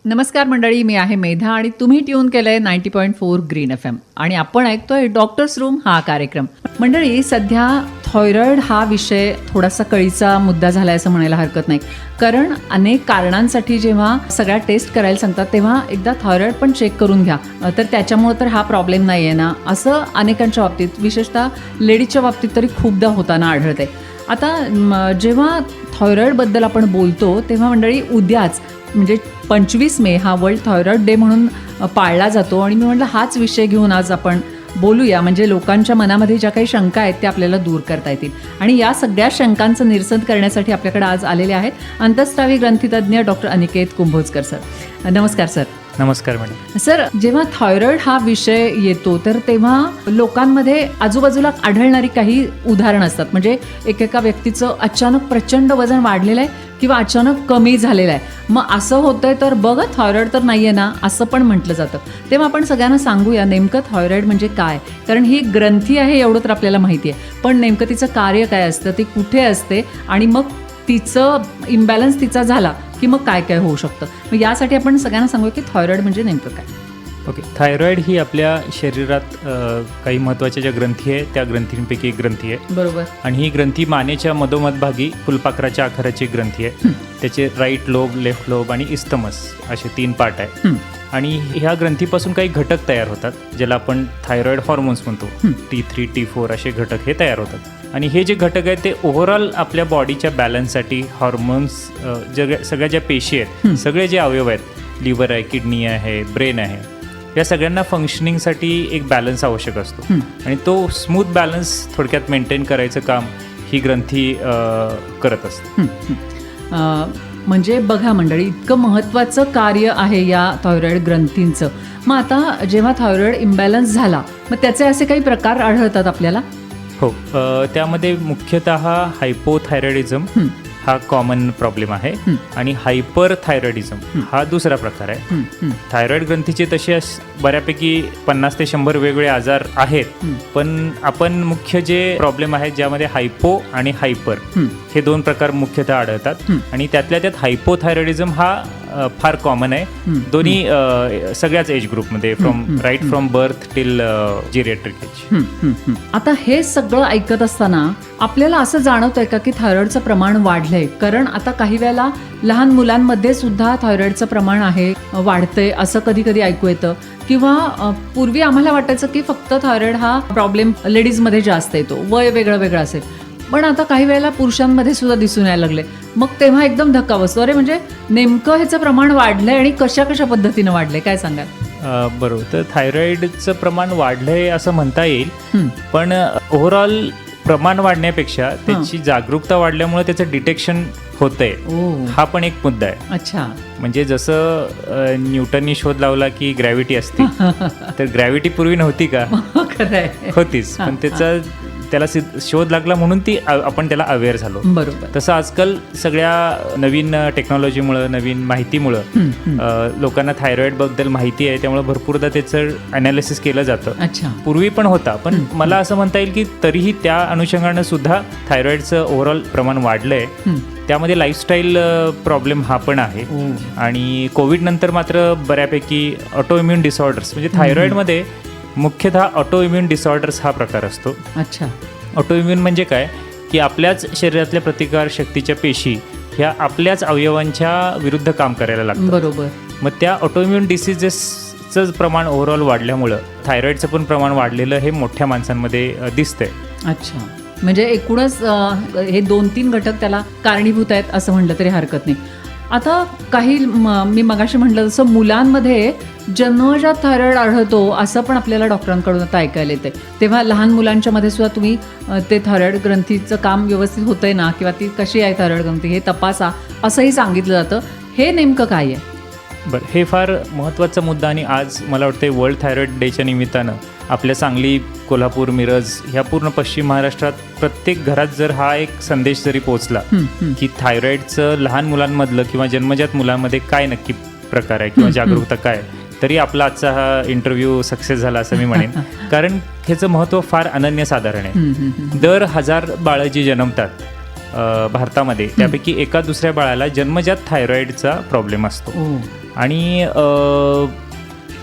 नमस्कार मंडळी, मी आहे मेधा आणि तुम्ही ट्यून केलंय 90.4 ग्रीन FM आणि आपण ऐकतोय डॉक्टर्स रूम हा कार्यक्रम. मंडळी, सध्या थायरॉइड हा विषय थोडासा कळीचा मुद्दा झालाय असं म्हणायला हरकत नाही. कारण अनेक कारणांसाठी जेव्हा सगळ्या टेस्ट करायला सांगतात तेव्हा एकदा थायरॉइड पण चेक करून घ्या, तर त्याच्यामुळे तर हा प्रॉब्लेम नाही आहे ना, असं अनेकांच्या बाबतीत, विशेषतः लेडीजच्या बाबतीत तरी खूपदा होताना आढळतंय. आता जेव्हा थायरॉइडबद्दल आपण बोलतो तेव्हा मंडळी उद्याच म्हणजे 25 मे हा वर्ल्ड थायरॉइड डे म्हणून पाळला जातो आणि मी म्हटलं हाच विषय घेऊन आज आपण बोलूया, म्हणजे लोकांच्या मनामध्ये ज्या काही शंका आहेत त्या आपल्याला दूर करता येतील. आणि या सगळ्या शंकांचं निरसन करण्यासाठी आपल्याकडे आज आलेले आहेत अंतःस्रावी ग्रंथितज्ञ डॉक्टर अनिकेत कुंभोजकर सर. नमस्कार सर. नमस्कार मॅडम. सर, जेव्हा थायरॉइड हा विषय येतो तर तेव्हा लोकांमध्ये आजूबाजूला आढळणारी काही उदाहरणं असतात. म्हणजे एकेका व्यक्तीचं अचानक प्रचंड वजन वाढलेलं आहे किंवा अचानक कमी झालेलं आहे. मग असं होतंय तर बघा थायरॉइड तर नाही आहे ना, असं पण म्हटलं जातं. तेव्हा आपण सगळ्यांना सांगूया नेमकं थायरॉइड म्हणजे काय. कारण ही ग्रंथी आहे एवढं तर आपल्याला माहिती आहे, पण नेमकं तिचं कार्य काय असतं, ती कुठे असते आणि मग तिचं इम्बॅलन्स तिचा झाला की मग काय काय होऊ शकतं. मग यासाठी आपण सगळ्यांना सांगूया की थायरॉइड म्हणजे नेमकं काय. ओके, थायरॉइड ही आपल्या शरीरात काही महत्त्वाच्या ज्या ग्रंथी आहे त्या ग्रंथींपैकी एक ग्रंथी आहे. बरोबर. आणि ही ग्रंथी मानेच्या मधोमध फुलपाखराच्या आकाराची ग्रंथी आहे. त्याचे राईट लोब, लेफ्ट लोब आणि इस्तमस असे 3 पार्ट आहे. आणि ह्या ग्रंथीपासून काही घटक तयार होतात ज्याला आपण थायरॉइड हॉर्मोन्स म्हणतो. T3, T4 असे घटक हे तयार होतात. आणि हे जे घटक आहेत ते ओव्हरऑल आपल्या बॉडीच्या बॅलन्ससाठी हॉर्मोन्स, सगळ्या ज्या पेशी आहेत, सगळे जे अवयव आहेत, लिव्हर आहे, किडनी आहे, ब्रेन आहे, या सगळ्यांना फंक्शनिंगसाठी एक बॅलन्स आवश्यक असतो. आणि तो स्मूथ बॅलन्स थोडक्यात मेंटेन करायचं काम ही ग्रंथी करत असते. म्हणजे बघा मंडळी, इतकं महत्त्वाचं कार्य आहे या थायरॉइड ग्रंथींचं. मग आता जेव्हा थायरॉइड इम्बॅलन्स झाला मग त्याचे असे काही प्रकार आढळतात आपल्याला. हो, त्यामध्ये मुख्यतः हायपोथायरॉइडिझम हा कॉमन प्रॉब्लेम आहे आणि हायपर थायरॉइडिझम हा दुसरा प्रकार आहे. थायरॉइड ग्रंथीचे तसे बऱ्यापैकी 50 ते 100 वेगवेगळे आजार आहेत, पण आपण मुख्य जे प्रॉब्लेम आहेत ज्यामध्ये हायपो आणि हायपर हे 2 प्रकार मुख्यतः आढळतात. आणि त्यातल्या त्यात हायपोथायरॉइडिझम हा फार कॉमन आहे दोन्ही सगळ्याच एज ग्रुपमध्ये, from birth till geriatric age. आता हे सगळं ऐकत असताना आपल्याला असं जाणवतंय का की थायरॉइडचं प्रमाण वाढलंय? कारण आता काही वेळेला लहान मुलांमध्ये सुद्धा थायरॉइडचं प्रमाण आहे, वाढतंय असं कधी कधी ऐकू येतं. किंवा पूर्वी आम्हाला वाटायचं की फक्त थायरॉइड हा प्रॉब्लेम लेडीजमध्ये जास्त येतो, वय वेगळं वेगळं असेल, पण आता काही वेळेला पुरुषांमध्ये सुद्धा दिसून यायला लागले. मग तेव्हा एकदम धक्का बसतो, अरे म्हणजे नेमकं ह्याचं प्रमाण वाढलंय आणि कशा कशा पद्धतीनं वाढलंय, काय सांगाल? बरोबर. तर थायरॉइडचं प्रमाण वाढलंय असं म्हणता येईल, पण ओव्हरऑल प्रमाण वाढण्यापेक्षा त्याची जागरूकता वाढल्यामुळे त्याचं डिटेक्शन होतंय हा पण एक मुद्दा आहे. अच्छा. म्हणजे जसं न्यूटननी शोध लावला की ग्रॅव्हिटी असते, तर ग्रॅव्हिटी पूर्वी नव्हती का? होतीच, पण त्याला शोध लागला म्हणून आपण त्याला अवेअर झालो. बरोबर. तसं आजकाल सगळ्या नवीन टेक्नॉलॉजीमुळं, नवीन माहितीमुळं लोकांना थायरॉइड बद्दल माहिती आहे, त्यामुळे भरपूरदा त्याचं अनालिसिस केलं जातं. पूर्वी पण होता, पण मला असं म्हणता येईल की तरीही त्या अनुषंगानं सुद्धा थायरॉइडचं ओव्हरऑल प्रमाण वाढलंय. त्यामध्ये लाईफस्टाईल प्रॉब्लेम हा पण आहे. आणि कोविड नंतर मात्र बऱ्यापैकी ऑटोइम्युन डिसऑर्डर्स, म्हणजे थायरॉइडमध्ये मुख्यतः ऑटोइम्युन डिसऑर्डर्स हा प्रकार असतो. अच्छा. ऑटोइम्युन म्हणजे काय की आपल्याच शरीरातल्या प्रतिकार शक्तीच्या पेशी ह्या आपल्याच अवयवांच्या विरुद्ध काम करायला लागतात. बरोबर. मग त्या ऑटोइम्युन डिसीजेसचं प्रमाण ओव्हरऑल वाढल्यामुळं थायरॉइडचं पण प्रमाण वाढलेलं हे मोठ्या माणसांमध्ये दिसतंय. अच्छा. म्हणजे एकूणच हे 2-3 घटक त्याला कारणीभूत आहेत असं म्हटलं तरी हरकत नाही. आता काही मी मगाशी म्हटलं तसं मुलांमध्ये जन्मजात थायरॉइड आढळतो असं पण आपल्याला डॉक्टरांकडून आता ऐकायला येते. तेव्हा लहान मुलांच्या मध्ये सुद्धा तुम्ही ते थायरॉइड ग्रंथीचं काम व्यवस्थित होतंय ना, किंवा ती कशी आहे थायरॉइड ग्रंथी हे तपासा असंही सांगितलं जातं. हे नेमकं काय आहे? बरं, हे फार महत्त्वाचा मुद्दा. आणि आज मला वाटतं वर्ल्ड थायरॉइड डेच्या निमित्तानं आपल्या सांगली, कोल्हापूर, मिरज ह्या पूर्ण पश्चिम महाराष्ट्रात प्रत्येक घरात जर हा एक संदेश जरी पोहोचला की थायरॉइडचं लहान मुलांमधलं किंवा जन्मजात मुलांमध्ये काय नक्की प्रकार आहे किंवा जागरूकता काय, तरी आपला आजचा हा इंटरव्ह्यू सक्सेस झाला असं मी म्हणेन. कारण ह्याचं महत्त्व फार अनन्यसाधारण आहे. दर 1000 बाळं जी जन्मतात भारतामध्ये त्यापैकी एका दुसऱ्या बाळाला जन्मजात थायरॉइडचा प्रॉब्लेम असतो. आणि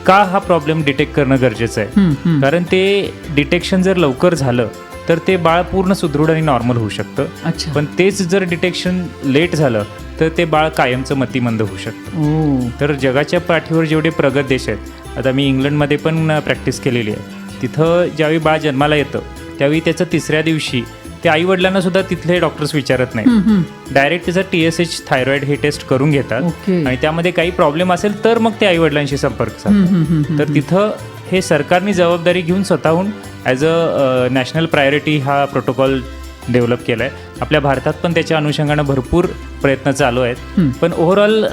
का हा प्रॉब्लेम डिटेक्ट करणं गरजेचं आहे, कारण ते डिटेक्शन जर लवकर झालं तर ते बाळ पूर्ण सुदृढ आणि नॉर्मल होऊ शकतं. पण तेच जर डिटेक्शन लेट झालं तर ते बाळ कायमचं मतिमंद होऊ शकतं. तर जगाच्या पाठीवर जेवढे प्रगत देश आहेत, आता मी इंग्लंडमध्ये पण प्रॅक्टिस केलेली आहे, तिथं ज्यावेळी बाळ जन्माला येतं त्यावेळी त्याचं 3ऱ्या दिवशी ते आईवडिलांना सुद्धा तिथले डॉक्टर्स विचारत नाही, डायरेक्ट त्याचं TSH थायरॉइड हे टेस्ट करून घेतात आणि त्यामध्ये काही प्रॉब्लेम असेल तर मग ते आईवडिलांशी संपर्क साधतात. तर तिथं हे सरकारने जबाबदारी घेऊन स्वतःहून ॲज अ नॅशनल प्रायोरिटी हा प्रोटोकॉल डेव्हलप केला आहे. आपल्या भारतात पण त्याच्या अनुषंगानं भरपूर प्रयत्न चालू आहेत. पण ओव्हरऑल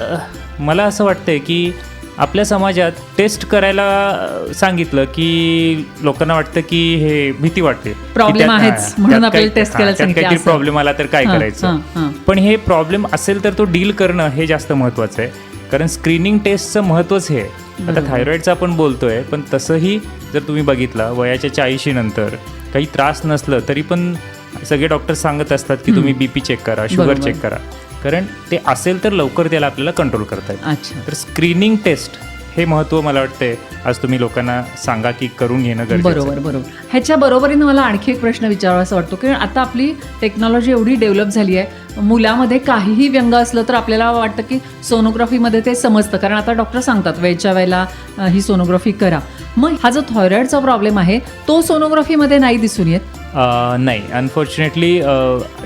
मला असं वाटतंय की आपल्या समाजात टेस्ट करायला सांगितलं की लोकांना वाटतं की हे भीती वाटते, प्रॉब्लेम आहेच म्हणून आपल्याला टेस्ट करायला सांगितलं, काहीतरी प्रॉब्लेम आला तर काय करायचं. पण हे प्रॉब्लेम असेल तर तो डील करणं हे जास्त महत्त्वाचं आहे, कारण स्क्रीनिंग टेस्टचं महत्त्वच हे. आता थायरॉइडचं आपण बोलतोय, पण तसंही जर तुम्ही बघितलं वयाच्या 40 नंतर काही त्रास नसलं तरी पण सगळे डॉक्टर सांगत असतात की तुम्ही BP चेक करा, शुगर चेक करा, कारण ते असेल तर लवकर त्याला आपल्याला कंट्रोल करता येईल. तर स्क्रीनिंग टेस्ट हे महत्त्व मला वाटतंय आज तुम्ही लोकांना सांगा की करून घेणं गरजेचं आहे. बरोबर. ह्याच्या बरोबरीनं मला आणखी एक प्रश्न विचारावासा वाटतो की आता आपली टेक्नॉलॉजी एवढी डेव्हलप झाली आहे, मुलामध्ये काहीही व्यंग असलं तर आपल्याला वाटतं की सोनोग्राफीमध्ये ते समजतं, कारण आता डॉक्टर सांगतात वेळच्या वेळेला ही सोनोग्राफी करा. मग हा जो थायरॉइडचा प्रॉब्लेम आहे तो सोनोग्राफीमध्ये नाही दिसून येत? नाही, अनफॉर्च्युनेटली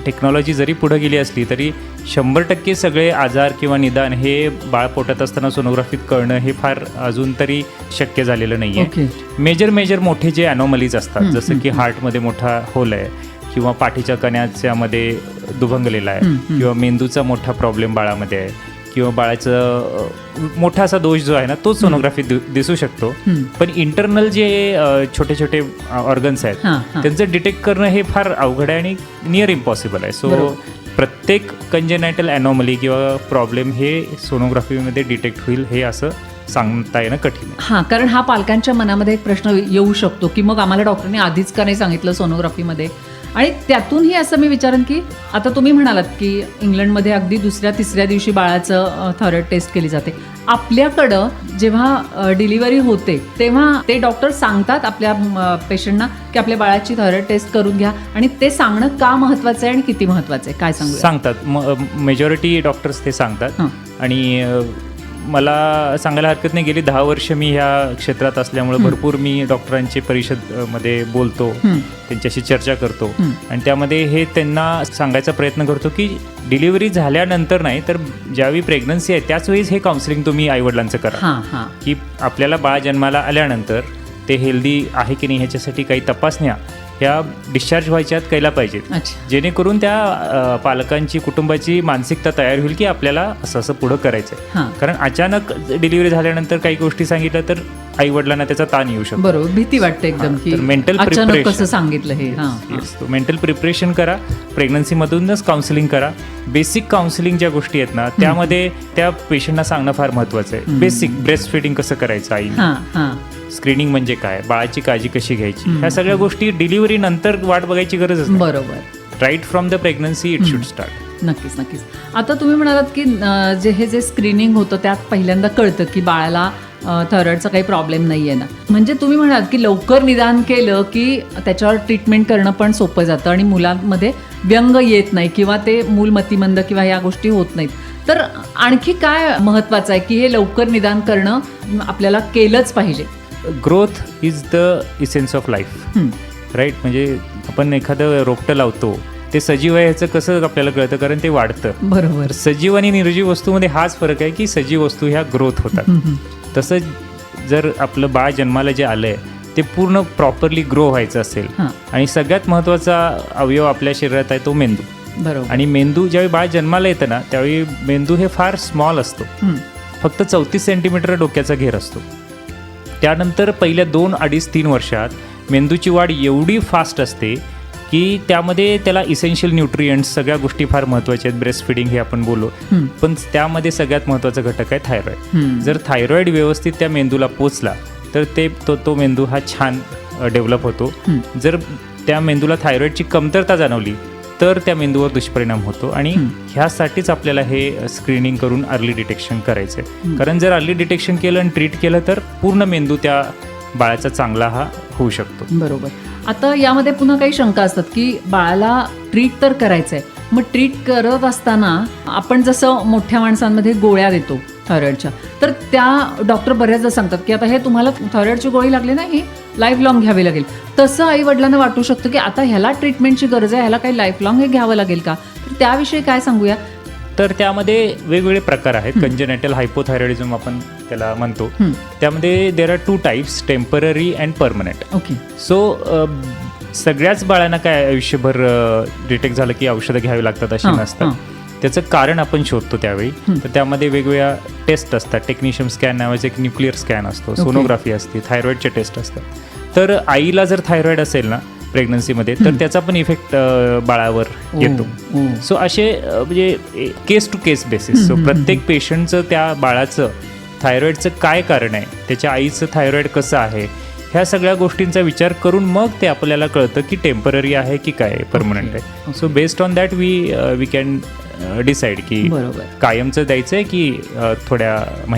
टेक्नॉलॉजी जरी पुढे गेली असली तरी 100% सगळे आजार किंवा निदान हे बाळ पोटात असताना सोनोग्राफीत कळणं हे फार अजून तरी शक्य झालेलं नाही आहे. मेजर मोठे जे अनॉमलीज असतात, जसं की हार्टमध्ये मोठा होल आहे किंवा पाठीच्या कण्याच्यामध्ये दुभंगलेला आहे किंवा मेंदूचा मोठा प्रॉब्लेम बाळामध्ये आहे किंवा बाळाचं मोठा असा दोष जो आहे ना तो सोनोग्राफीत दिसू शकतो. पण इंटरनल जे छोटे छोटे ऑर्गन्स आहेत त्यांचं डिटेक्ट करणं हे फार अवघड आहे आणि नियर इम्पॉसिबल आहे. सो प्रत्येक कंजेनायटल अनॉमली किंवा प्रॉब्लेम हे सोनोग्राफीमध्ये डिटेक्ट होईल हे असं सांगता येणं कठीण आहे. कारण हा पालकांच्या मनामध्ये एक प्रश्न येऊ शकतो की मग आम्हाला डॉक्टरने आधीच का नाही सांगितलं सोनोग्राफीमध्ये. आणि त्यातूनही असं मी विचारेन की आता तुम्ही म्हणालात की इंग्लंडमध्ये अगदी 2ऱ्या-3ऱ्या दिवशी बाळाचं थायरॉइड टेस्ट केली जाते. आपल्याकडं जेव्हा डिलिव्हरी होते तेव्हा ते डॉक्टर सांगतात आपल्या पेशंटना की आपल्या बाळाची थायरॉइड टेस्ट करून घ्या, आणि ते सांगणं का महत्त्वाचं आहे आणि किती महत्त्वाचं आहे काय सांगतात. मेजॉरिटी डॉक्टर्स ते सांगतात. आणि मला सांगायला हरकत नाही, गेली 10 वर्ष मी ह्या क्षेत्रात असल्यामुळे भरपूर मी डॉक्टरांची परिषदमध्ये बोलतो, त्यांच्याशी चर्चा करतो आणि त्यामध्ये हे त्यांना सांगायचा प्रयत्न करतो की डिलिव्हरी झाल्यानंतर नाही तर ज्यावेळी प्रेग्नन्सी आहे त्याच वेळीच हे काउन्सिलिंग तुम्ही आईवडिलांचं करा, की आपल्याला बाळ जन्माला आल्यानंतर ते हेल्दी आहे की नाही ह्याच्यासाठी काही तपासण्या ह्या डिस्चार्ज व्हायच्यात केल्या पाहिजेत, जेणेकरून त्या पालकांची कुटुंबाची मानसिकता तयार होईल की आपल्याला असं असं पुढं करायचं आहे. कारण अचानक डिलिव्हरी झाल्यानंतर काही गोष्टी सांगितल्या तर आई वडिलांना त्याचा ताण येऊ शकतो. बरोबर, भीती वाटते एकदम की मेंटल प्रिपरेशन कसं सांगितलं हे. मेंटल प्रिपरेशन करा, प्रेग्नन्सीमधूनच काउन्सिलिंग करा. बेसिक काउन्सिलिंग ज्या गोष्टी आहेत ना त्यामध्ये त्या पेशंटना सांगणं फार महत्त्वाचं आहे. बेसिक ब्रेस्ट फीडिंग कसं करायचं आई, स्क्रीनिंग म्हणजे काय, बाळाची काळजी कशी घ्यायची, ह्या सगळ्या गोष्टी डिलिव्हरी नंतर वाट बघायची गरजच नाही. बरोबर, right from the pregnancy it should start. नक्कीच. आता तुम्ही म्हणालात की जे स्क्रीनिंग होतं त्यात पहिल्यांदा कळतं की बाळाला थायरॉइडचा काही प्रॉब्लेम नाही आहे ना. म्हणजे तुम्ही म्हणालात की लवकर निदान केलं की त्याच्यावर ट्रीटमेंट करणं पण सोपं जातं आणि मुलांमध्ये व्यंग येत नाही किंवा ते मूल मतिमंद किंवा ह्या गोष्टी होत नाहीत. तर आणखी काय महत्त्वाचं आहे की हे लवकर निदान करणं आपल्याला केलंच पाहिजे? Growth is the essence of life, right. म्हणजे आपण एखादं रोपटं लावतो ते सजीव आहे ह्याचं कसं आपल्याला कळतं, कारण ते वाढतं. बरोबर. सजीव आणि निर्जीव वस्तूमध्ये हाच फरक आहे की सजीव वस्तू ह्या ग्रोथ होतात. तसं जर आपलं बाळ जन्माला जे आलंय ते पूर्ण प्रॉपरली ग्रो व्हायचं असेल आणि सगळ्यात महत्त्वाचा अवयव आपल्या शरीरात आहे तो मेंदू. बरोबर. आणि मेंदू ज्यावेळी बाळ जन्माला येतं ना त्यावेळी मेंदू हे फार स्मॉल असतो, फक्त 34 सेंटीमीटर डोक्याचा घेर असतो. त्यानंतर पहिल्या 2-2.5-3 वर्षात मेंदूची वाढ एवढी फास्ट असते की त्यामध्ये त्याला इसेन्शियल न्यूट्रिएंट्स सगळ्या गोष्टी फार महत्त्वाच्या आहेत. ब्रेस्ट फिडिंग हे आपण बोललो, पण त्यामध्ये सगळ्यात महत्त्वाचा घटक आहे थायरॉइड. जर थायरॉइड व्यवस्थित त्या मेंदूला पोचला तर तो मेंदू हा छान डेव्हलप होतो. जर त्या मेंदूला थायरॉइडची कमतरता जाणवली तर त्या मेंदूवर दुष्परिणाम होतो. आणि ह्यासाठीच आपल्याला हे स्क्रीनिंग करून अर्ली डिटेक्शन करायचं आहे. कारण जर अर्ली डिटेक्शन केलं आणि ट्रीट केलं तर पूर्ण मेंदू त्या बाळाचा चांगला हा होऊ शकतो. बरोबर. आता यामध्ये पुन्हा काही शंका असतात की बाळाला ट्रीट तर करायचं आहे, मग ट्रीट करत असताना आपण जसं मोठ्या माणसांमध्ये गोळ्या देतो थायरॉइडच्या, तर त्या डॉक्टर बऱ्याचदा सांगतात की आता हे तुम्हाला थायरॉइडची गोळी लागली ना, ही लाईफ लॉंग घ्यावी लागेल. तसं आई वडिलांना वाटू शकतं की आता ह्याला ट्रीटमेंटची गरज आहे, ह्याला काही लाईफ लॉंग हे घ्यावं लागेल का? तर त्याविषयी काय सांगूया? तर त्यामध्ये वेगवेगळे प्रकार आहेत. कंजेनेटल हायपोथायरॉइडिझम आपण त्याला म्हणतो. त्यामध्ये there are 2 types, temporary and permanent. Okay. So सगळ्याच बाळांना काय आयुष्यभर डिटेक्ट झालं की औषधं घ्यावी लागतात अशी नसतात. त्याचं कारण आपण शोधतो त्यावेळी. तर त्यामध्ये वेगवेगळ्या टेस्ट असतात. टेक्निशियम स्कॅन नावाचा एक न्यूक्लिअर स्कॅन असतो, सोनोग्राफी असते, थायरॉइडचे टेस्ट असतात. तर आईला जर थायरॉइड असेल ना प्रेग्नन्सीमध्ये, तर त्याचा पण इफेक्ट बाळावर येतो. सो असे म्हणजे केस टू केस बेसिस. सो प्रत्येक पेशंटचं त्या बाळाचं थायरॉइडचं काय कारण आहे, त्याच्या आईचं थायरॉइड कसं आहे, ह्या सगळ्या गोष्टींचा विचार करून मग ते आपल्याला कळतं की टेम्पररी आहे की काय परमनंट आहे. So based on that we can decide की कायमचं द्यायचं आहे की थोड्या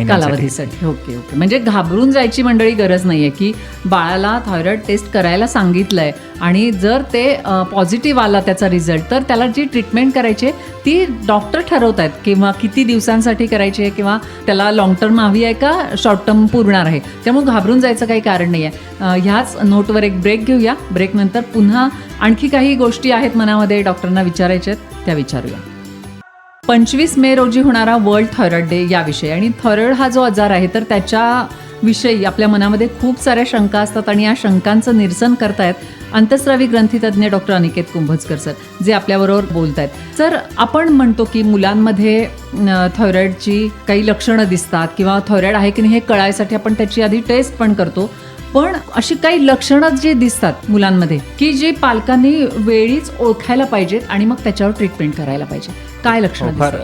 कालावधीसाठी. Okay okay. म्हणजे घाबरून जायची मंडळी गरज नाहीये की बाळाला थायरॉइड टेस्ट करायला सांगितलंय आणि जर ते पॉझिटिव्ह आला त्याचा रिझल्ट, तर त्याला जी ट्रीटमेंट करायची ती डॉक्टर ठरवत आहेत किंवा किती दिवसांसाठी करायची आहे किंवा त्याला लॉंग टर्म हवी आहे का शॉर्ट टर्म पुरणार आहे. त्यामुळे घाबरून जायचं काही कारण नाही आहे. ह्याच नोटवर एक ब्रेक घेऊया. ब्रेकनंतर पुन्हा आणखी काही गोष्टी आहेत मनामध्ये डॉक्टरांना विचारायच्या आहेत, त्या विचारूया. 25 मे रोजी होणारा वर्ल्ड थायरॉइड डे याविषयी, आणि थायरॉइड हा जो आजार आहे तर त्याच्याविषयी आपल्या मनामध्ये खूप साऱ्या शंका असतात आणि या शंकांचं निरसन करतायत अंतस्रावी ग्रंथीतज्ञ डॉक्टर अनिकेत कुंभजकर सर, जे आपल्याबरोबर बोलत आहेत. सर, आपण म्हणतो की मुलांमध्ये थायरॉइडची काही लक्षणं दिसतात किंवा थायरॉइड आहे की नाही हे कळायसाठी आपण त्याची आधी टेस्ट पण करतो, पण अशी काही लक्षणं जी दिसतात मुलांमध्ये की जी पालकांनी वेळीच ओळखायला पाहिजेत आणि मग त्याच्यावर ट्रीटमेंट करायला पाहिजे, काय लक्षणं? फार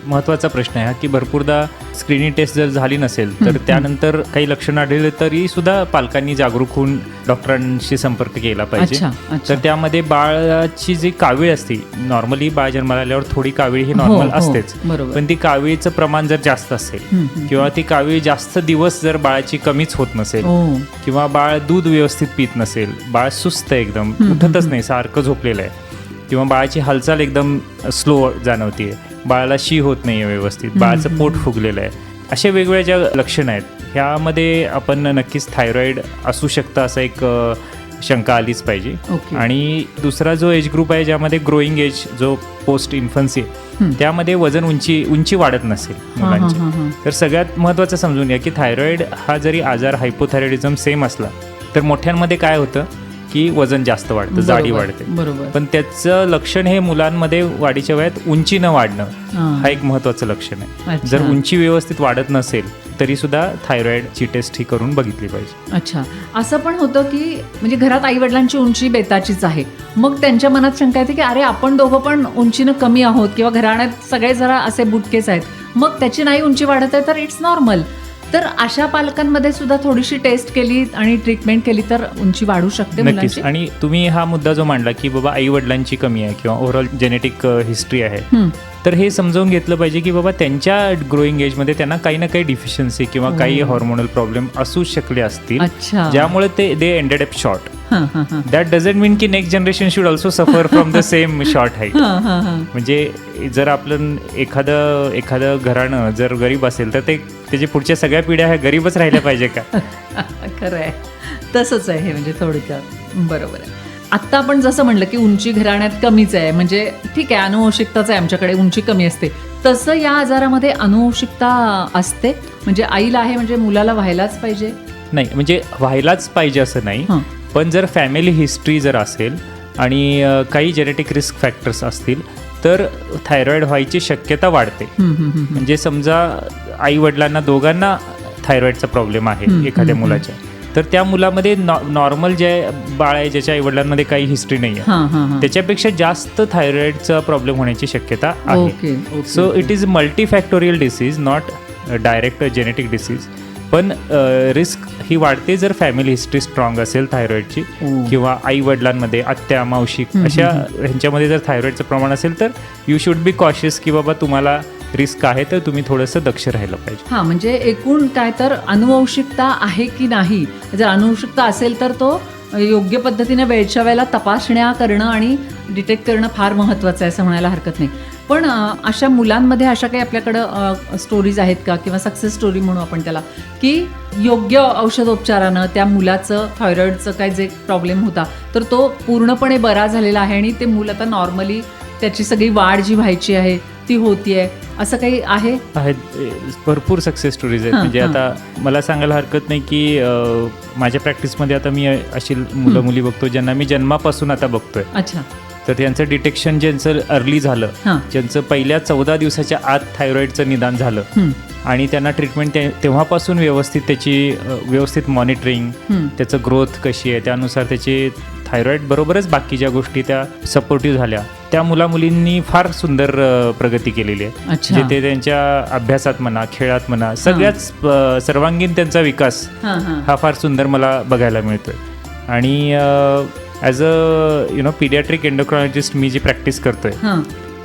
महत्त्वाचा प्रश्न आहे की भरपूरदा स्क्रीनिंग टेस्ट जर झाली नसेल तर त्यानंतर काही लक्षणं आढळले तरी सुद्धा पालकांनी जागरूक होऊन डॉक्टरांशी संपर्क केला पाहिजे. तर त्यामध्ये बाळाची जी कावीळ असते, नॉर्मली बाळ जन्माला आल्यावर थोडी कावीळ ही नॉर्मल असतेच, पण ती कावीळचं प्रमाण जर जास्त असेल किंवा ती कावीळ जास्त दिवस जर बाळाची कमीच होत नसेल किंवा बाळ दूध व्यवस्थित पित नसेल, बाळ सुस्त एकदम उठतच नाही, सारखं झोपलेलं आहे, किंवा बाळाची हालचाल एकदम स्लो जाणवते, बाळाला शी होत नाही आहे व्यवस्थित, बाळाचं पोट फुगलेलं आहे, अशा वेगवेगळ्या ज्या लक्षणं आहेत ह्यामध्ये आपण नक्कीच थायरॉइड असू शकतं असं एक शंका आलीच पाहिजे. आणि दुसरा जो एज ग्रुप आहे ज्यामध्ये ग्रोईंग एज जो पोस्ट इन्फन्सी आहे त्यामध्ये वजन उंची वाढत नसेल मुलांची, तर सगळ्यात महत्त्वाचं समजून घ्या की थायरॉइड हा जरी आजार हायपोथायरॉइडिझम सेम असला तर मोठ्यांमध्ये काय होतं की वजन जास्त वाढतं, जाडी वाढते, पण त्याचं लक्षण हे मुलांमध्ये वाढीच्या वयात उंची न वाढणं हा एक महत्त्वाचं लक्षण आहे. जर उंची व्यवस्थित वाढत नसेल तरी सुद्धा थायरॉइडची टेस्ट ही करून बघितली पाहिजे. अच्छा, असं पण होतं की म्हणजे घरात आई वडिलांची उंची बेताचीच आहे, मग त्यांच्या मनात शंका येते की अरे आपण दोघं पण उंचीनं कमी आहोत किंवा घराण्यात सगळे जरा असे बुटकेच आहेत, मग त्याची नाही उंची वाढत आहे तर इट्स नॉर्मल. तर अशा पालकांमध्ये सुद्धा थोडीशी टेस्ट केली आणि ट्रीटमेंट केली तर उंची वाढू शकते मुलांची. आणि तुम्ही हा मुद्दा जो मांडला की बाबा आई वडिलांची कमी आहे किंवा ओव्हरऑल जेनेटिक हिस्ट्री आहे, तर हे समजावून घेतलं पाहिजे की बाबा त्यांच्या ग्रोईंग एजमध्ये त्यांना काही ना काही डिफिशियन्सी किंवा काही हॉर्मोनल प्रॉब्लेम असू शकले असतील ज्यामुळे they ended up short. That doesn't mean की next generation should also suffer from the same short height. म्हणजे जर आपलं एखादं घराणं जर गरीब असेल तर त्याची पुढच्या सगळ्या पिढ्या ह्या गरीबच राहिल्या पाहिजे का? खरं आहे, तसंच आहे हे, म्हणजे थोडक्यात बरोबर आहे. आत्ता आपण जसं म्हणलं की उंची घराण्यात कमीच आहे, म्हणजे ठीक आहे अनुवंशिकताच आहे, आमच्याकडे उंची कमी असते, तसं या आजारामध्ये अनुवंशिकता असते, म्हणजे आईला आहे म्हणजे मुलाला व्हायलाच पाहिजे? नाही, म्हणजे व्हायलाच पाहिजे असं नाही, पण जर फॅमिली हिस्ट्री जर असेल आणि काही जेनेटिक रिस्क फॅक्टर्स असतील तर थायरॉइड व्हायची शक्यता वाढते. म्हणजे समजा आई वडिलांना दोघांना थायरॉइडचा प्रॉब्लेम आहे एखाद्या मुलाच्या, तर त्या मुलामध्ये नॉर्मल जे बाळ आहे ज्याच्या आईवडिलांमध्ये काही हिस्ट्री नाही आहे त्याच्यापेक्षा जास्त थायरॉइडचा प्रॉब्लेम होण्याची शक्यता आहे. So it is multifactorial disease, not direct genetic disease, पण रिस्क ही वाढते जर फॅमिली हिस्ट्री स्ट्रॉंग असेल थायरॉइडची, किंवा आई वडिलांमध्ये, आत्या मावशी अशा ह्यांच्यामध्ये जर थायरॉइडचं प्रमाण असेल तर यू शुड बी कॉशियस की बाबा तुम्हाला रिस्क आहे तर तुम्ही थोडंसं दक्ष राहिलं पाहिजे. हां, म्हणजे एकूण काय तर अनुवंशिकता आहे की नाही, जर अनुवंशिकता असेल तर तो योग्य पद्धतीने वेळच्या वेळेला तपासण्या करणं आणि डिटेक्ट करणं फार महत्त्वाचं आहे असं म्हणायला हरकत नाही. पण अशा मुलांमध्ये अशा काही आपल्याकडं स्टोरीज आहेत का, किंवा सक्सेस स्टोरी म्हणू आपण त्याला, की योग्य औषधोपचारानं त्या मुलाचं थायरॉइडचं काय जे प्रॉब्लेम होता तर तो पूर्णपणे बरा झालेला आहे आणि ते मूल आता नॉर्मली त्याची सगळी वाढ जी व्हायची आहे ती होतीये, असं काही आहे? आहेत, भरपूर सक्सेस स्टोरीज आहेत. म्हणजे आता मला सांगायला हरकत नाही की माझ्या प्रॅक्टिसमध्ये आता मी अशी मुलं मुली बघतो ज्यांना मी जन्मापासून आता बघतोय. अच्छा. तर त्यांचं डिटेक्शन ज्यांचं अर्ली झालं, ज्यांचं पहिल्या 14 दिवसाच्या आत थायरॉइडचं निदान झालं आणि त्यांना ट्रीटमेंट तेव्हापासून व्यवस्थित मॉनिटरिंग, त्याचं ग्रोथ कशी आहे त्यानुसार त्याची थायरॉइड बरोबरच बाकी ज्या गोष्टी त्या सपोर्टिव्ह झाल्या, त्या मुलींनी फार सुंदर प्रगती केलेली आहे. जे ते त्यांच्या अभ्यासात म्हणा, खेळात म्हणा, सगळ्याच सर्वांगीण त्यांचा विकास हा फार सुंदर मला बघायला मिळतोय. आणि ॲज अ पीडियाट्रिक एंडोक्रायनॉलॉजिस्ट मी जी प्रॅक्टिस करतोय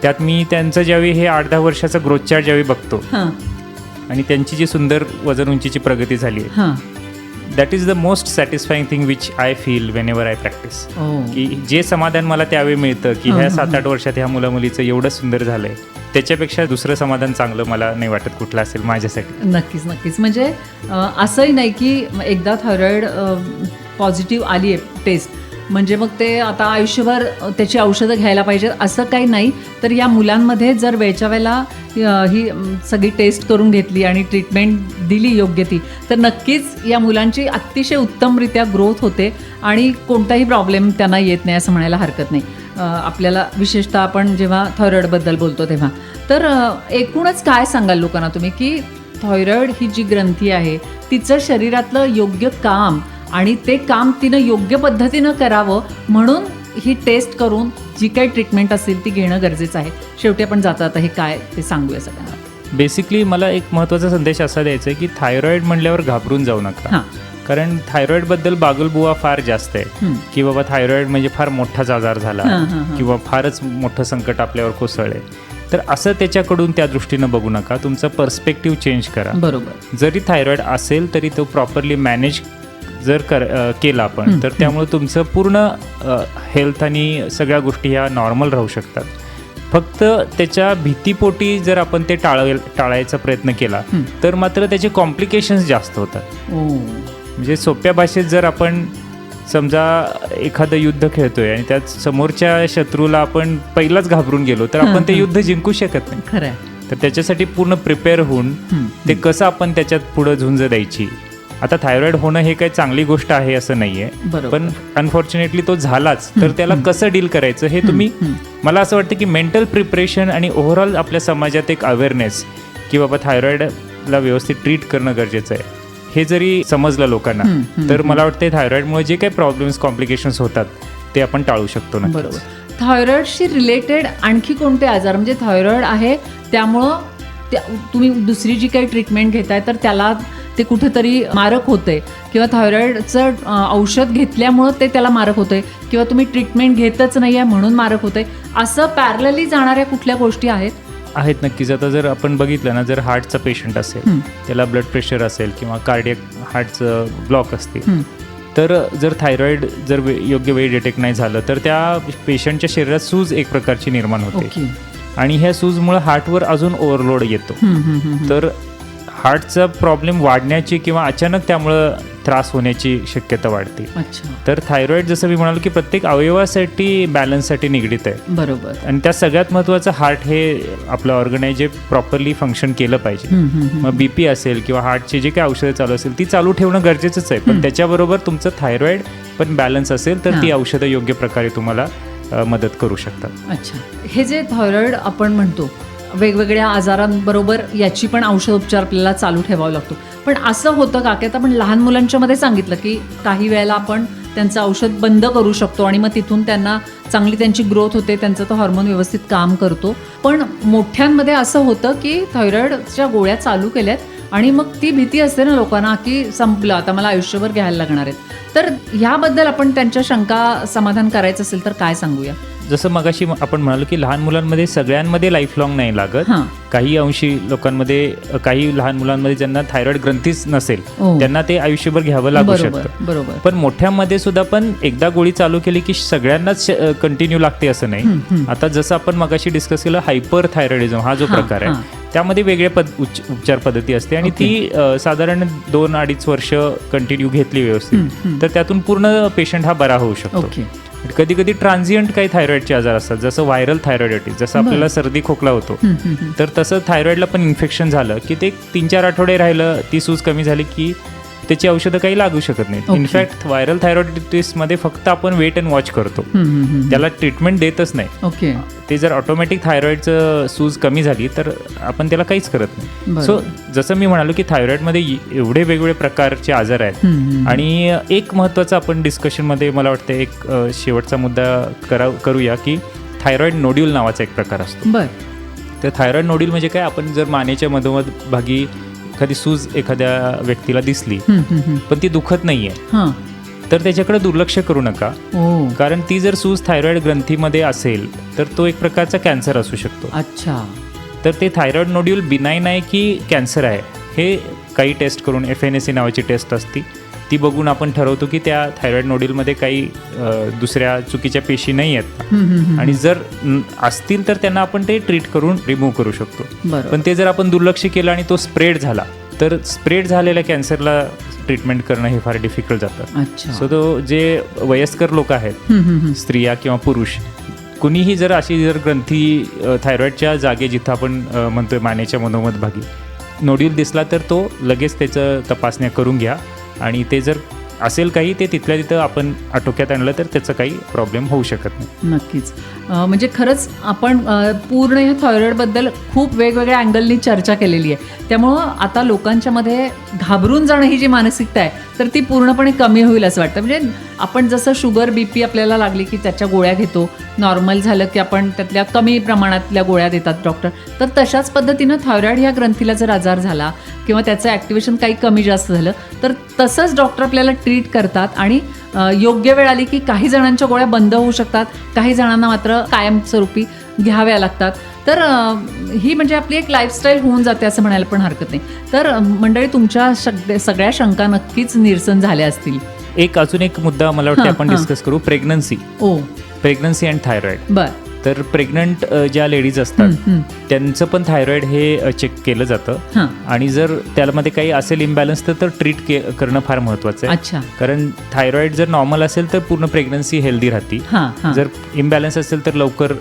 त्यात मी त्यांचं ज्यावेळी हे 8-10 वर्षाचं ग्रोथ चार्ट ज्यावेळी बघतो आणि त्यांची जी सुंदर वजन उंचीची प्रगती झाली आहे, that is the most satisfying thing which I feel Wien ever I practice. की जे समाधान मला त्यावेळी मिळतं की ह्या 7-8 वर्षात ह्या मुलीचं एवढं सुंदर झालंय, त्याच्यापेक्षा दुसरं समाधान चांगलं मला नाही वाटत कुठलं असेल माझ्यासाठी. नक्कीच नक्कीच. म्हणजे असंही नाही की एकदा थायरॉइड पॉझिटिव्ह आली आहे टेस्ट म्हणजे मग ते आता आयुष्यभर त्याची औषधं घ्यायला पाहिजेत असं काही नाही. तर या मुलांमध्ये जर वेळच्या वेळेला ही सगळी टेस्ट करून घेतली आणि ट्रीटमेंट दिली योग्य ती, तर नक्कीच या मुलांची अतिशय उत्तमरित्या ग्रोथ होते आणि कोणताही प्रॉब्लेम त्यांना येत नाही असं म्हणायला हरकत नाही. आपल्याला विशेषतः आपण जेव्हा थायरॉइडबद्दल बोलतो तेव्हा. तर एकूणच काय सांगाल लोकांना तुम्ही की थायरॉइड ही जी ग्रंथी आहे तिचं शरीरातलं योग्य काम आणि ते काम तिनं योग्य पद्धतीनं करावं म्हणून ही टेस्ट करून जी काही ट्रीटमेंट असेल ती घेणं गरजेचं आहे. शेवटी आपण जाता हे काय ते सांगूया सगळ्यांना. बेसिकली मला एक महत्त्वाचा संदेश असा द्यायचा आहे की थायरॉइड म्हणल्यावर घाबरून जाऊ नका. कारण थायरॉइडबद्दल बागुलबुवा फार जास्त आहे की बाबा थायरॉइड म्हणजे फार मोठाच आजार झाला किंवा फारच मोठं संकट आपल्यावर कोसळले. तर असं त्याच्याकडून त्या दृष्टीनं बघू नका. तुमचं पर्स्पेक्टिव्ह चेंज करा. बरोबर. जरी थायरॉइड असेल तरी तो प्रॉपरली मॅनेज जर केला आपण तर त्यामुळे तुमचं पूर्ण हेल्थ आणि सगळ्या गोष्टी ह्या नॉर्मल राहू शकतात. फक्त त्याच्या भीतीपोटी जर आपण ते टाळायचा प्रयत्न केला तर मात्र त्याचे कॉम्प्लिकेशन्स जास्त होतात. म्हणजे सोप्या भाषेत जर आपण समजा एखादं युद्ध खेळतोय आणि त्यात समोरच्या शत्रूला आपण पहिलाच घाबरून गेलो तर आपण ते युद्ध जिंकू शकत नाही. खरं. तर त्याच्यासाठी पूर्ण प्रिपेअर होऊन ते कसं आपण त्याच्यात पुढं झुंज द्यायची. आता थायरॉइड होणं हे काही चांगली गोष्ट आहे असं नाहीये, पण अनफॉर्च्युनेटली तो झालाच तर त्याला कसं डील करायचं हे तुम्ही, मला असं वाटतं की मेंटल प्रिपरेशन आणि ओव्हरऑल आपल्या समाजात एक अवेअरनेस की बाबा थायरॉइडला व्यवस्थित ट्रीट करणं गरजेचं आहे हे जरी समजलं लोकांना तर मला वाटतं थायरॉइडमुळे जे काही प्रॉब्लेम्स कॉम्प्लिकेशन्स होतात ते आपण टाळू शकतो. बरोबर. थायरॉइडशी रिलेटेड आणखी कोणते आजार, म्हणजे थायरॉइड आहे त्यामुळं तुम्ही दुसरी जी काही ट्रीटमेंट घेताय तर त्याला ते कुठेतरी मारक होते किंवा थायरॉइडचं औषध घेतल्यामुळं ते त्याला मारक होते किंवा तुम्ही ट्रीटमेंट घेतच नाही आहे म्हणून मारक होते, असं पॅरलली जाणाऱ्या कुठल्या गोष्टी आहेत? नक्कीच. आता जर आपण बघितलं ना, जर हार्टचा पेशंट असेल, त्याला ब्लड प्रेशर असेल किंवा कार्डियक हार्टचं ब्लॉक असतील, तर जर थायरॉइड जर योग्य वेळी डिटेक्ट नाही झालं तर त्या पेशंटच्या शरीरात सूज एक प्रकारची निर्माण होते आणि ह्या सूजमुळे हार्टवर अजून ओव्हरलोड येतो. तर हार्टचा प्रॉब्लेम वाढण्याची किंवा अचानक त्यामुळं त्रास होण्याची शक्यता वाढते. तर थायरॉइड जसं मी म्हणालो की प्रत्येक अवयवासाठी बॅलन्ससाठी निगडीत आहे. बरोबर. आणि त्या सगळ्यात महत्त्वाचं हार्ट हे आपलं ऑर्गन जे प्रॉपरली फंक्शन केलं पाहिजे. मग बीपी असेल किंवा हार्टची जे काही औषधं चालू असेल ती चालू ठेवणं गरजेचंच आहे, पण त्याच्याबरोबर तुमचं थायरॉइड पण बॅलन्स असेल तर ती औषधं योग्य प्रकारे तुम्हाला मदत करू शकतात. अच्छा. हे जे थायरॉइड आपण म्हणतो वेगवेगळ्या आजारांबरोबर याची पण औषधोपचार आपल्याला चालू ठेवावा लागतो, पण असं होतं का की आता आपण लहान मुलांच्या मध्ये सांगितलं की काही वेळेला आपण त्यांचं औषध बंद करू शकतो आणि मग तिथून त्यांना चांगली त्यांची ग्रोथ होते, त्यांचं तो हार्मोन व्यवस्थित काम करतो, पण मोठ्यांमध्ये असं होतं की थायरॉइडच्या गोळ्या चालू केल्यात आणि मग ती भीती असते ना लोकांना की संपलं आता मला आयुष्यभर घ्यायला लागणार आहेत. तर ह्याबद्दल आपण त्यांच्या शंका समाधान करायचं असेल तर काय सांगूया? जसं मगाशी आपण म्हणालो की लहान मुलांमध्ये सगळ्यांमध्ये लाईफ लॉंग नाही लागत. काही अंशी लोकांमध्ये, काही लहान मुलांमध्ये ज्यांना थायरॉइड ग्रंथीच नसेल त्यांना ते आयुष्यबर घ्यावं लागू शकतं. बरोबर. पण मोठ्यामध्ये सुद्धा पण एकदा गोळी चालू केली की सगळ्यांनाच कंटिन्यू लागते असं नाही. आता जसं आपण मगाशी डिस्कस केलं हायपर थायरॉइडिझम हा जो प्रकार आहे त्यामध्ये वेगळ्या उपचार पद्धती असते आणि ती साधारण 2-2.5 वर्ष कंटिन्यू घेतली व्यवस्थित तर त्यातून पूर्ण पेशंट हा बरा होऊ शकतो. कधी कधी ट्रान्झियंट काही थायरॉइडचे आजार असतात, जसं व्हायरल थायरॉइडायटिस, जसं आपल्याला सर्दी खोकला होतो तर तसं थायरॉइडला पण इन्फेक्शन झालं की ते 3-4 आठवडे राहिलं, ती सूज कमी झाली की त्याची औषधं काही लागू शकत नाही. इनफॅक्ट व्हायरल थायरॉइडायटिसमध्ये फक्त आपण वेट अँड वॉच करतो, त्याला ट्रीटमेंट देतच नाही. ते जर ऑटोमॅटिक थायरॉइडचं सूज कमी झाली तर आपण त्याला काहीच करत नाही. सो जसं मी म्हणालो की थायरॉइडमध्ये एवढे वेगवेगळे प्रकारचे आजार आहेत आणि एक महत्त्वाचं आपण डिस्कशनमध्ये मला वाटतं एक शेवटचा मुद्दा करूया की थायरॉइड नोड्यूल नावाचा एक प्रकार असतो. तर थायरॉइड नोड्यूल म्हणजे काय, आपण जर मानेच्या मधोमध भागी एखादी सूज एखाद्या व्यक्तीला दिसली पण ती दुखत नाहीये तर त्याच्याकडे दुर्लक्ष करू नका. कारण ती जर सूज थायरॉइड ग्रंथीमध्ये असेल तर तो एक प्रकारचा कॅन्सर असू शकतो. अच्छा. तर ते थायरॉइड नोड्यूल बिनाईन आहे की कॅन्सर आहे हे काही टेस्ट करून, FNAC नावाची टेस्ट असती, ती बघून आपण ठरवतो की त्या थायरॉइड नोड्यूलमध्ये काही दुसऱ्या चुकीच्या पेशी नाही आहेत आणि जर असतील तर त्यांना आपण ते ट्रीट करून रिमूव्ह करू शकतो. पण ते जर आपण दुर्लक्ष केलं आणि तो स्प्रेड झाला तर स्प्रेड झालेल्या कॅन्सरला ट्रीटमेंट करणं हे फार डिफिकल्ट जातं. सो तो जे वयस्कर लोक आहेत, स्त्रिया किंवा पुरुष, कुणीही जर अशी जर ग्रंथी थायरॉइडच्या जागे जिथं आपण म्हणतोय मानेच्या मधोमध भागी नोड्यूल दिसला तर तो लगेच त्याचं तपासण्या करून घ्या आणि ते जर असेल काही ते तिथल्या तिथं आपण आटोक्यात आणलं तर त्याचा काही प्रॉब्लेम होऊ शकत नाही. नक्कीच. म्हणजे खरंच आपण पूर्ण या थायरॉइडबद्दल खूप वेगवेगळ्या अँगलनी चर्चा केलेली आहे. त्यामुळं आता लोकांच्या मध्ये घाबरून जाणं ही जी मानसिकता आहे तर ती पूर्णपणे कमी होईल असं वाटतं. म्हणजे आपण जसं शुगर BP आपल्याला लागली की त्याच्या गोळ्या घेतो, नॉर्मल झालं की आपण त्यातल्या कमी प्रमाणातल्या गोळ्या देतात डॉक्टर, तर तशाच पद्धतीनं थायरॉइड या ग्रंथीला जर आजार झाला किंवा त्याचं ॲक्टिव्हेशन काही कमी जास्त झालं तर तसंच डॉक्टर आपल्याला ट्रीट करतात आणि योग्य वेळ आली की काही जणांच्या गोळ्या बंद होऊ शकतात, काही जणांना मात्र कायमस्वरूपी घ्याव्या लागतात. तर ही म्हणजे आपली एक लाईफस्टाईल होऊन जाते असं म्हणायला पण हरकत नाही. तर मंडळी तुमच्या सगळ्या शंका नक्कीच निरसन झाल्या असतील. अजून एक मुद्दा मला वाटतं आपण डिस्कस करू, प्रेग्नन्सी अँड थायरॉइड. तर प्रेग्नंट ज्या लेडीज असतात त्यांचं पण थायरॉइड हे चेक केलं जातं आणि जर त्यामध्ये काही असेल इम्बॅलन्स तर ट्रीट करणं फार महत्वाचं आहे. कारण थायरॉइड जर नॉर्मल असेल तर पूर्ण प्रेग्नन्सी हेल्दी राहते. जर इम्बॅलन्स असेल तर लवकर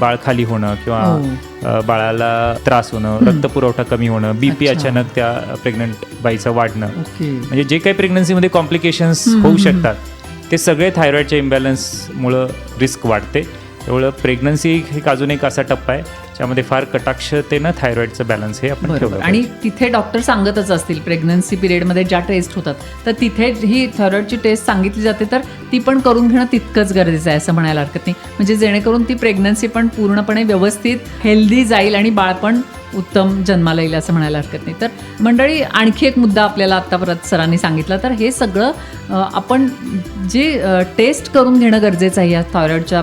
बाळ खाली होणं किंवा बाळाला त्रास होणं, रक्तपुरवठा कमी होणं, BP अचानक त्या प्रेग्नंट बाईचं वाढणं, म्हणजे जे काही प्रेग्नन्सीमध्ये कॉम्प्लिकेशन्स होऊ शकतात ते सगळे थायरॉइडच्या इम्बॅलन्समुळं रिस्क वाढते. त्यामुळं प्रेग्नन्सी एक अजून एक असा टप्पा आहे ज्यामध्ये फार कटाक्षतेनं थायरॉइडचं बॅलन्स हे आपण ठेवलं. आणि तिथे डॉक्टर सांगतच असतील प्रेग्नन्सी पिरियडमध्ये ज्या टेस्ट होतात तर तिथे ही थायरॉइडची टेस्ट सांगितली जाते तर ती पण करून घेणं तितकंच गरजेचं आहे असं म्हणायला हरकत नाही. म्हणजे जेणेकरून ती प्रेग्नन्सी पण पूर्णपणे व्यवस्थित हेल्दी जाईल आणि बाळ पण उत्तम जन्माला येईल असं म्हणायला हरकत नाही. तर मंडळी आणखी एक मुद्दा आपल्याला आत्ता परत सरांनी सांगितला, तर हे सगळं आपण जे टेस्ट करून घेणं गरजेचं आहे या थायरॉइडच्या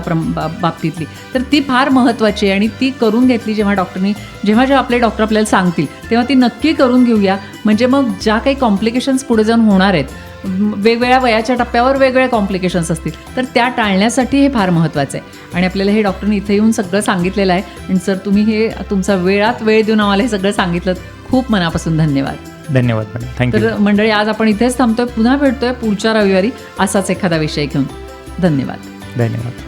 बाबतीतली, तर ती फार महत्त्वाची आहे आणि ती करून घेतली जेव्हा आपले डॉक्टर आपल्याला सांगतील तेव्हा ती नक्की करून घेऊया. म्हणजे मग ज्या काही कॉम्प्लिकेशन्स पुढे जाऊन होणार आहेत, वेगवेगळ्या वयाच्या टप्प्यावर वेगवेगळ्या कॉम्प्लिकेशन्स असतील तर त्या टाळण्यासाठी हे फार महत्त्वाचं आहे आणि आपल्याला हे डॉक्टरने इथे येऊन सगळं सांगितलेलं आहे. आणि सर तुम्ही हे तुमचा वेळात वेळ देऊन आम्हाला हे सगळं सांगितलं, खूप मनापासून धन्यवाद. Madam, thank you. तर मंडळी आज आपण इथेच थांबतोय, पुन्हा भेटतोय पुढच्या रविवारी असाच एखादा विषय घेऊन. धन्यवाद.